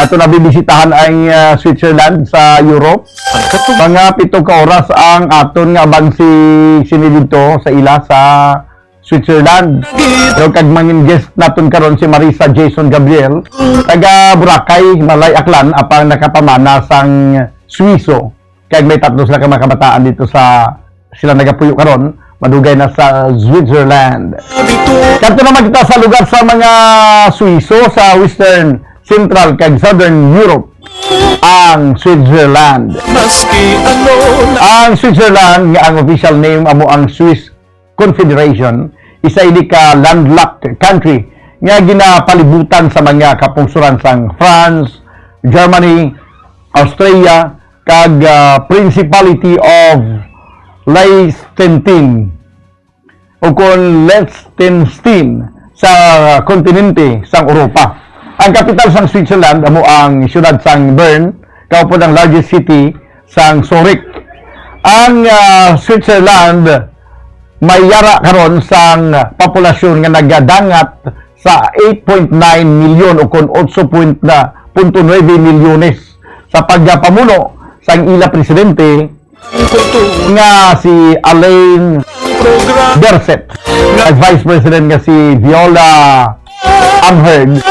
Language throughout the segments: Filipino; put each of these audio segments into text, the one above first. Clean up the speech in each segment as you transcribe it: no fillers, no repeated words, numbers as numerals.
ato na bibisitahan ang Switzerland sa Europe. Mga 7 ka oras ang aton nga abang sini dito sa ila sa Switzerland. So kag mangin guest naton karon si Marisa Jason Gabriel, taga Boracay, Malay Aklan, apang nakapamana sang Swiso. Kag may 3 sila ka mga kabataan dito sa sila nagapuyo karon, madugay na sa Switzerland. Kanto naman kita sa lugar sa mga Swiso sa Western, Central kag Southern Europe, ang Switzerland. Ang Switzerland nga ang official name amo ang Swiss Confederation, isa ini ka landlocked country nga ginapalibutan sa mga kapungsuran sang France, Germany, Austria kag Principality of Liechtenstein o kon Liechtenstein sa kontinente sang Europa. Ang kapital sang Switzerland amo ang siyudad sang Bern, kaupod ang largest city sang Zurich. Ang Switzerland may yara karon sang populasyon nga nagadangat sa 8.9 milyon o kon 8.9 milyones sa pagpamuno sang ila presidente nga si Alain Berset at Vice President nga si Viola Amherd.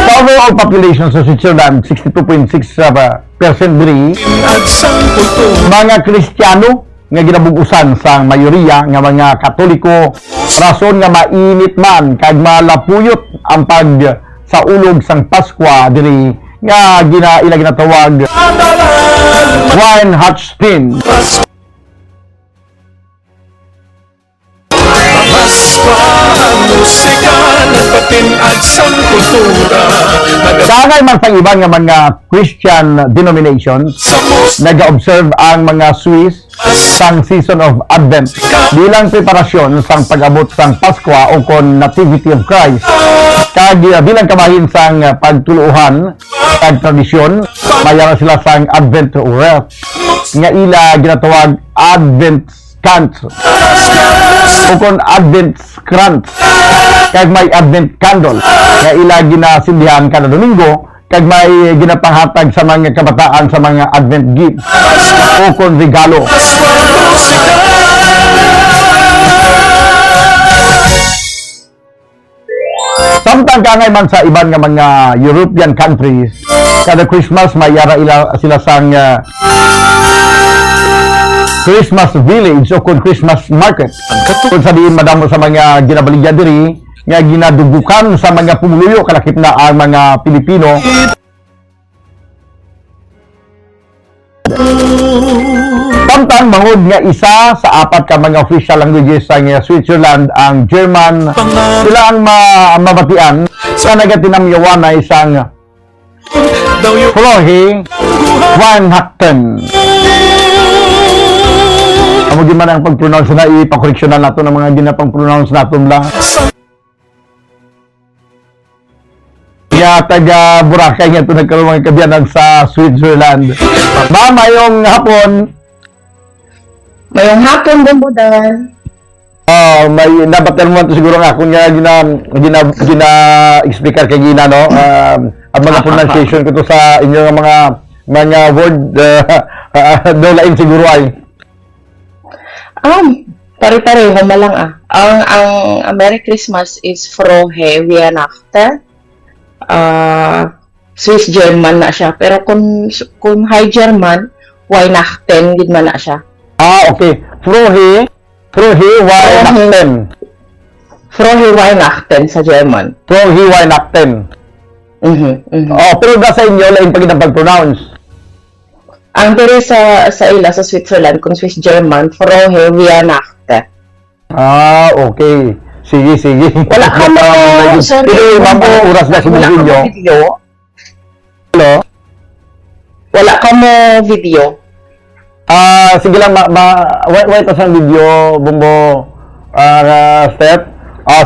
Sa overall population sa Switzerland, 62.6% diri mga Kristiyano nga ginabugusan sa mayoriya nga mga Katoliko, rason nga mainit man kag malapuyot ang pag sa ulog sang Paskwa diri nga ila ginatawag Weihnachten. Dagay man sa iban nga mga Christian denominations, nag-observe ang mga Swiss sang season of Advent bilang preparasyon sang pag-abot sang Paskwa o kon Nativity of Christ. Kag bilang kabahin sang pagtuluhan kag tradisyon, mayara sila sang Advent wreath nga ila ginatawag Advent Kant o kon Advent Krantz, kag may Advent Candle nga ila ginasindihan kada Domingo, kag may ginapanghatag sa mga kabataan sa mga Advent gifts o kon regalo. Samtang kangay man sa iban nga mga European countries, kada Christmas may yara sila sang Christmas village o kung Christmas market. Kung sabihin madamo sa mga ginabaligya diri nga ginadugukan sa mga pumuluyo kalakip na ang mga Pilipino. Samtang mangod nga isa sa 4 ka mga official languages sa Switzerland ang German, sila ang mabatian sa nagatinamyawanay sang Frohe Weihnachten. Amo di man ang pag-pronounce na ipakoreksyonan nato ng mga ginapang-pronounce nato lang. Kaya taga Boracay nga ito nagkaroon mga kabiyanan sa Switzerland. Ma'am, mayong hapon. Mayong hapon, Bumbudan. May nabater mo ito siguro nga kung gina-explicar kay Gina, no? Ang mga pronunciation ko to sa inyong mga word, lain siguro ay. Pare-pareho malang ang Merry Christmas is Frohe Weihnachten. Swiss German na siya. Pero kung High German, Weihnachten gid man na siya. Okay. Frohe Weihnachten. Frohe Weihnachten sa German. Frohe Weihnachten. Pero sa inyo lain pag pag-pronounce. Ang diri sa ila sa Switzerland kung Swiss German, Frohe Weihnachten. Okay. Sige. Wala ka mo, sorry. Pero mamo oras na video. Hello? Wala ka mo video. Sige lang, wait sa video, Bumbo, Step.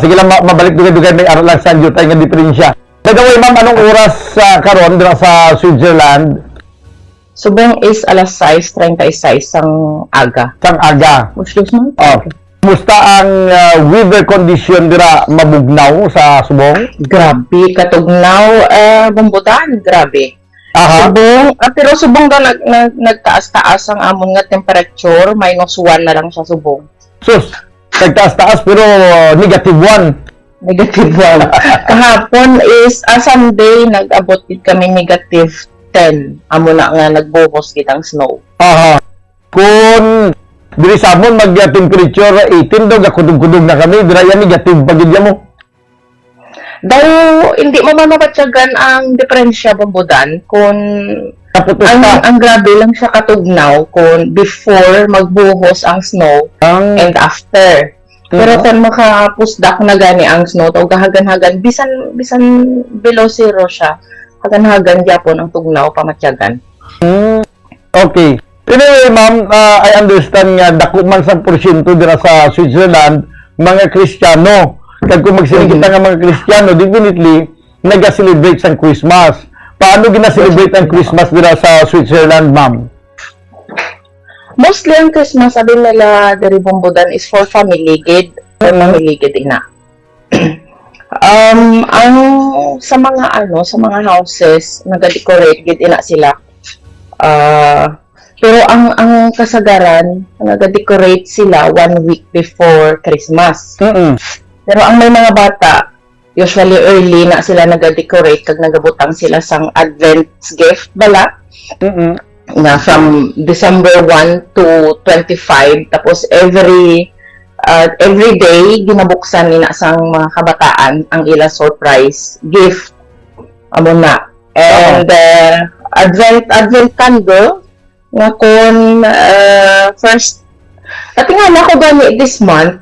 Sige lang, mabalik dugay may araw lang sa tayo nga diferensya. Nagaway, ma'am, anong oras karon dira sa Switzerland? Subong is alas 6:36 sang aga. Sang aga. Excuse me? Musta ang weather condition dira mabugnaw sa Subong? Grabe, katugnaw, bumbutan, grabe. Aha. Subong, pero subong daw nagtaas-taas ang amon nga temperature, -1 na lang sa subong. Sus, nagtaas-taas pero negative 1. Negative 1. Kahapon is, Sunday, nag-abot din kami -10. Amo na nga nagbuhos kitang snow. Aha. Kung diri sa amon mag-temperature 18 daw gakudog-kudog na kami, dira yan negative pagidya mo. Daw, hindi mo mamabatyagan ang diferensya bumbudan kung Kaputos pa. ang grabe lang siya katugnaw kung before magbuhos ang snow Ang and after. Pero kung makapusdak na gani ang snow, to gahagan-hagan, bisan below zero siya, hagan-hagan gyapon ang tugnaw pamatyagan. okay. Anyway, ma'am, I understand nga dako man sa porsyento dira sa Switzerland mga Kristiyano. Kag kung magsinikita nga mga Kristiyano, definitely nag-celebrate sang Christmas. Paano gina-celebrate ang Christmas dira sa Switzerland, ma'am? Mostly ang Christmas, sabi nila, dari bumbudan is for family gid. For family gid ina. Ang sa mga houses, nag-decorate gid ina sila. Pero ang kasagaran, nag-decorate sila 1 week before Christmas. Pero ang may mga bata, usually early na sila nag-decorate kag nagabutang sila sang Advent's gift bala. Na from December 1 to 25, tapos every day ginabuksan nila sang mga kabataan ang ila surprise gift amo na. And Advent candle nga kung first pati nga na ako gani this month,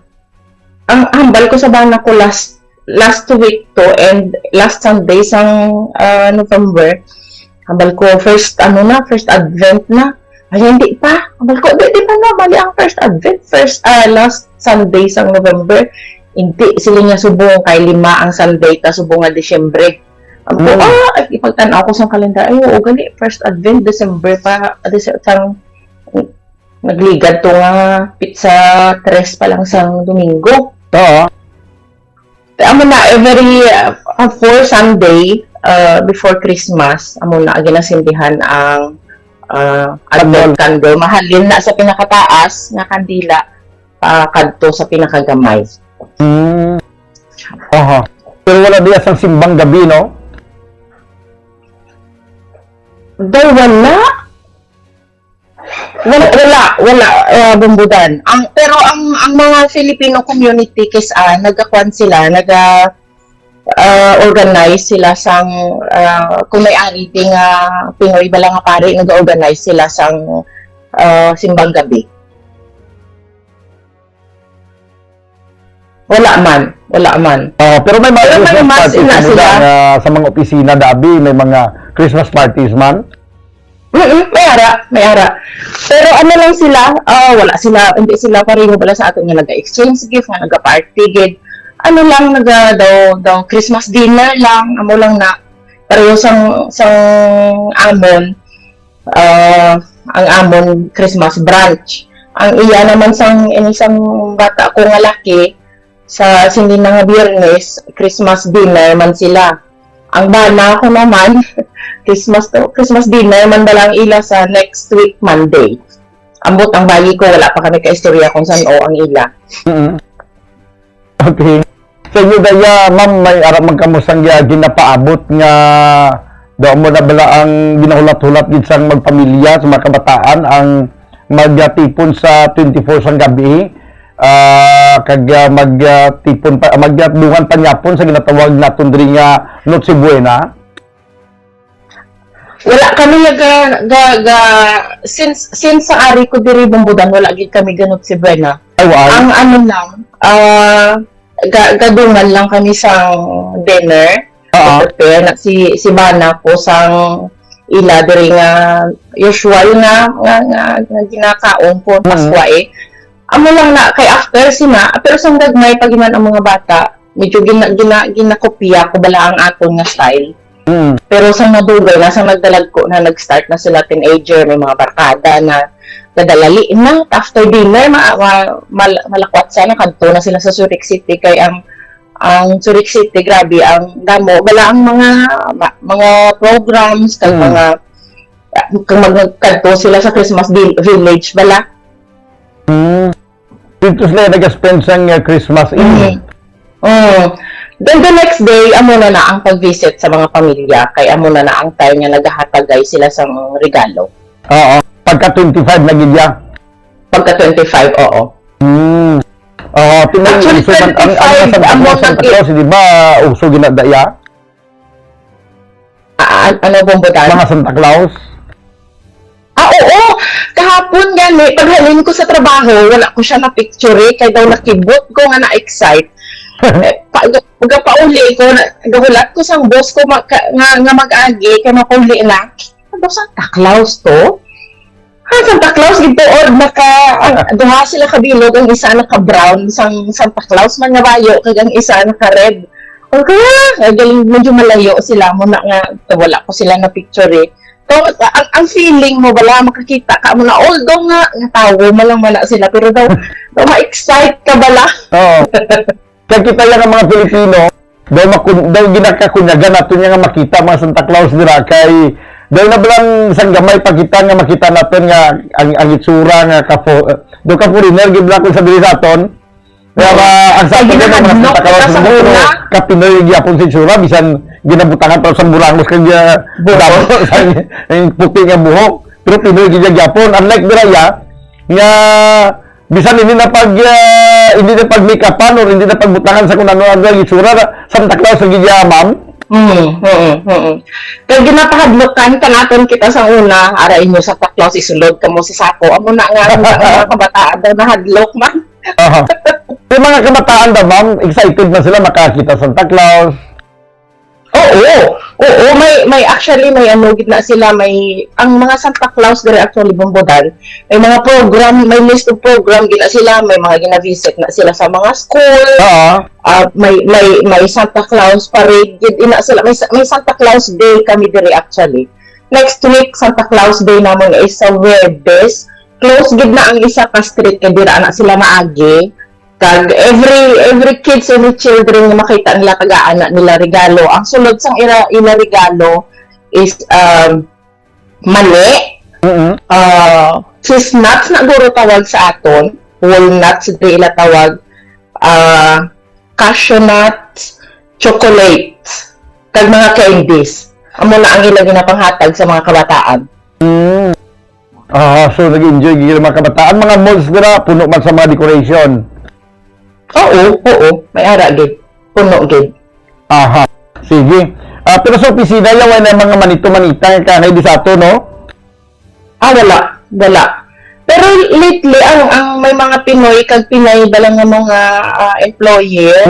ang hambal ko sa bana ko last week to and last Sunday sang November. Hambal ko first Advent na. Ay hindi pa. Hambal ko di pa na mali ang first Advent, last Sunday sang November. Hindi sila niya subong kay 5 ang Sunday ta subong nga Disyembre. Ako ipagtan-aw ko sa kalendar. Ay oo gali first Advent December pa sang nagligad to nga pizza 3 pa lang sang Domingo. Oo. Amo na every for Sunday before Christmas, amo na ginasindihan ang Advent candle. Mahalin na sa pinakataas nga kandila kadto sa pinakagamay. Aha. Pero wala diya sang simbang gabi, no? Daw wala bumbudan. Pero ang mga Filipino community nagakwan sila, organize sila sang kung may ari ding Pinoy bala nga pare nag-organize sila sang simbang gabi. Wala man. Pero may mga Pero may Christmas mas parties na mo sila. sa mga opisina dabi, may mga Christmas parties man. May ara. Pero ano lang sila, hindi sila pareho bala sa atin nga nag-exchange gift, nga nag-party gid. Ano lang daw Christmas dinner lang, amo lang na pareho sang amon ang amon Christmas brunch. Ang iya naman sang inisang bata ko nga laki sa sindi na nga Biyernes, Christmas dinner man sila. Ang bana ko naman Christmas dinner man dalang ila sa next week Monday. Ambot ang bagi ko wala pa kami ka-istorya kung saan ang ila. Okay. Sa inyo daya, ma'am, may arap magkamusang ginapaabot nga daw mo na bala ang ginahulat-hulat din sang magpamilya sa mga kabataan ang magtipon sa 24 sang gabi kag magdungan panyapon sa ginatawag naton diri nga Noche Buena. Wala kami since sa ari ko diri bumbudan wala gid kami ganot si Buena. Ang ano lang gadungan lang kami sa dinner. Prepare na si Bana ko sang ila diri nga usual nga ginakaon po Pasko amo lang na kay after sina pero sang gagmay pagiman ang mga bata medyo ginakopya ko bala ang aton nga style. Pero sang nadugay na sang nagdalag ko na nag-start na sila teenager, may mga barkada na kadalali na after dinner malakwat sana kadto na sila sa Zurich City kay ang Zurich City grabe ang damo wala ang mga programs kag mga kung magkadto sila sa Christmas village bala. Dito sila nag-spend sa Christmas Eve. Then the next day, amo na ang pag-visit sa mga pamilya. Kay amo na ang time nga naghahatagay sila sa regalo. Oo. Pagka 25 na gidya. Pagka 25, oo. Oo, Actually, 25, amo Santa Claus, di ba, uso ginadaya? Ano bumbudan? Mga Santa Claus? Oo. Kahapon gani, paghalin ko sa trabaho, wala ko siya na picture kay daw nakibot ko nga na-excite. Pagka pauli ko, gahulat ko sang boss ko nga mag-agi, kaya mapauli na, ano Santa Claus to? Santa Claus, ito duha sila kabilog, ang isa naka-brown, isang Santa Claus man nga bayo, kaya ang isa naka-red. O kaya, galing medyo malayo sila mo na nga, wala ko sila na picture So, ang feeling mo, wala makakita ka mo na, although nga tawo, malang sila, pero daw ma-excite ka bala. Oo. Kaya kita yan ang mga Pilipino, daw ginakakunyagan nato niya nga makita mga Santa Claus nila kay daw na balang isang gamay pagkita nga makita natin nga ang itsura nga daw ka foreigner gibla ko sa dili naton. Kaya ang sa mga Santa Claus mo kapinoy gyapon sa itsura bisan ginabutangan para sa burangos kay damo sa puti nga buhok. Pero pinoy gyapon unlike dira nga bisan hindi na pag-make-upan or hindi na pagbutangan sa kung ano-ano ang itsura Santa Claus sa gidya, ma'am? Kaya ginapahadlokan ka natin kita sa una, arain nyo Santa Claus, isulod ka mo sa sako. Amo na nga mga kabataan daw na hadlok, ma'am. Yung mga kabataan daw, ma'am, excited na sila makakita Santa Claus. Oo, may actually may gitna sila, ang mga Santa Claus dire actually bumbudan, may mga program, may list of program gitna sila, may mga gina-visit na sila sa mga school. May Santa Claus parade ina sila, may Santa Claus Day kami dire actually. Next week Santa Claus Day namon is sa Webes. Close gid na ang isa ka street kay dira na sila maagi. Kag every kids, every children na makita nila tagaan nila regalo. Ang sulod sang ila regalo is mani, chestnuts na guro tawag sa aton, walnuts di ila tawag, cashew nuts, chocolates, kag mga candies. Amo na ang ila ginapanghatag sa mga kabataan. So nag-enjoy gid mga kabataan, mga malls dira puno man sa mga decoration. Oo, may ara gid. Puno gid. Aha. Sige. Pero sa opisina yaw na mga manito-manita kanay di sa ato, no? Wala. Pero lately ang may mga Pinoy kag Pinay bala nga mga employees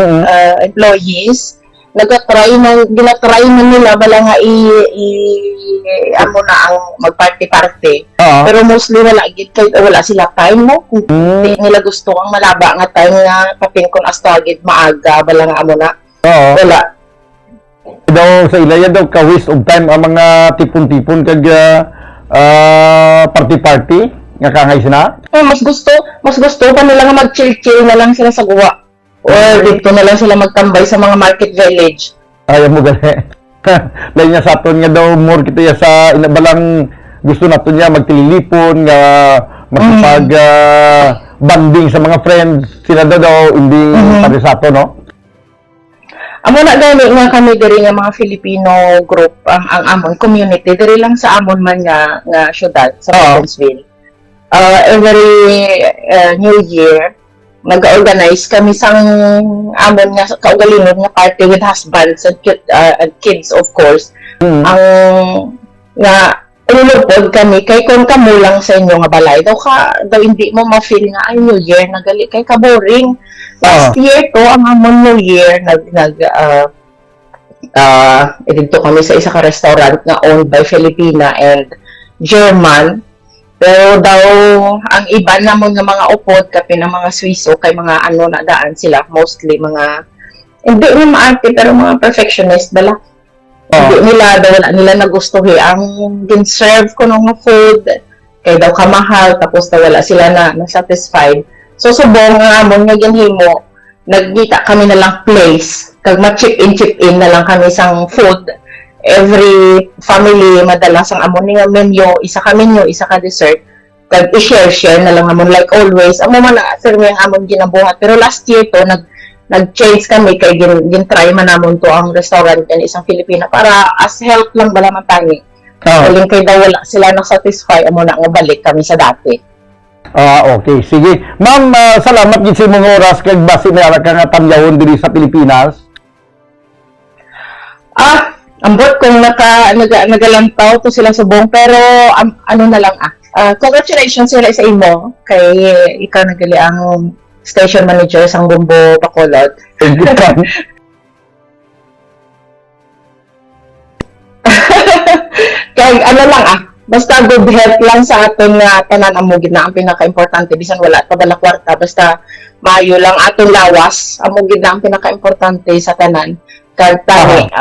ginatry na nila bala nga amo na ang magparty-party. Pero mostly wala gid kay wala sila time mo kung di nila gusto ang malaba nga time nga papingkon asta gid maaga bala nga amo na. Wala. Daw sa ilaya daw ka waste of time ang mga tipon-tipon kag party-party nga kangay sina. Mas gusto pa nila nga mag-chill-chill na lang sila sa guwa. Or dito na lang sila magtambay sa mga market village. Ayaw mo gali. Lain niya sa aton nga daw more kita sa inabalang gusto nato niya magtililipon nga makipag banding sa mga friends. Sila daw hindi pare sa ato, no? Amo na gani nga kami diri nga mga Filipino group ang amon community diri lang sa amon man nga syudad sa Provinceville. Every New Year nag-organize kami sang amon nga kaugalingon nga party with husbands and kids of course. Ang nga ulupod kami kay kon kamo lang sa inyo nga balay daw hindi mo ma-feel nga ay New Year nagali kay ka boring. Last year to ang amon New Year dito kami sa isa ka restaurant nga owned by Filipina and German. Pero daw, ang iba namon nga mga upod, kapi ng mga Swiso, kay mga na daan sila, mostly mga, hindi na maarte, pero mga perfectionist, bala. Hindi nila, wala nila nagustuhin. Ang din-serve ko ng food, kay daw kamahal, tapos na wala sila na satisfied. So subong nga amon nga ginhimo, nagkita kami na lang place, kag ma-chip in na lang kami sang food. Every family madalas ang amon nga menu, isa ka menu, isa ka dessert. Kag i-share na lang amon like always. Amo man na after ang amon ginabuhat. Pero last year to nag-change kami kay gin-try man namon to ang restaurant kan isang Filipina para as help lang bala man tani. Kaling kay daw wala sila na satisfy amo na nga balik kami sa dati. Okay, sige. Ma'am, salamat gid sa imong oras kag base na ka nga tamyawon diri sa Pilipinas. Ambot kung nagalantaw to sila subong pero ano na lang congratulations sila sa imo kay ikaw nagali ang station manager sang Bumbo Bacolod. Thank you, ma'am. Kay ano lang basta good health lang sa aton nga tanan amo gid na ang pinaka-importante bisan wala pa bala kwarta basta maayo lang aton lawas amo gid na ang pinaka-importante sa tanan kag tani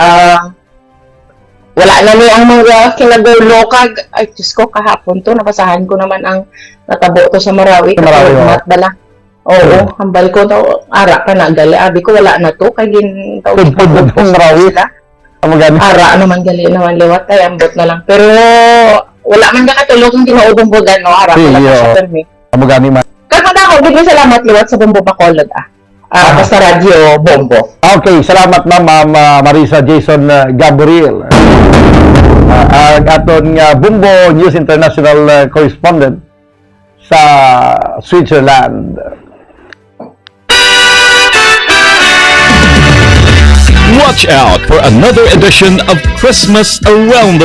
wala na ni ang mga kinagulo kag ay Diyos ko kahapon to nabasahan ko naman ang natabo to sa Marawi bala. Oo, hambal ko daw ara pa na gali abi ko wala na to kay gin daw Marawi sila. Ara naman gali naman liwat ay ambot na lang pero wala man ka katulog ang ginaudong bugan no ara wala ka sa permi. Amagani man. Kag ako gid salamat liwat sa Bumbo Bacolod basta radyo Bombo. Okay, salamat ma'am Marisa Jason Gabriel. Ang aton nga Bumbo News International correspondent sa Switzerland. Watch out for another edition of Christmas Around the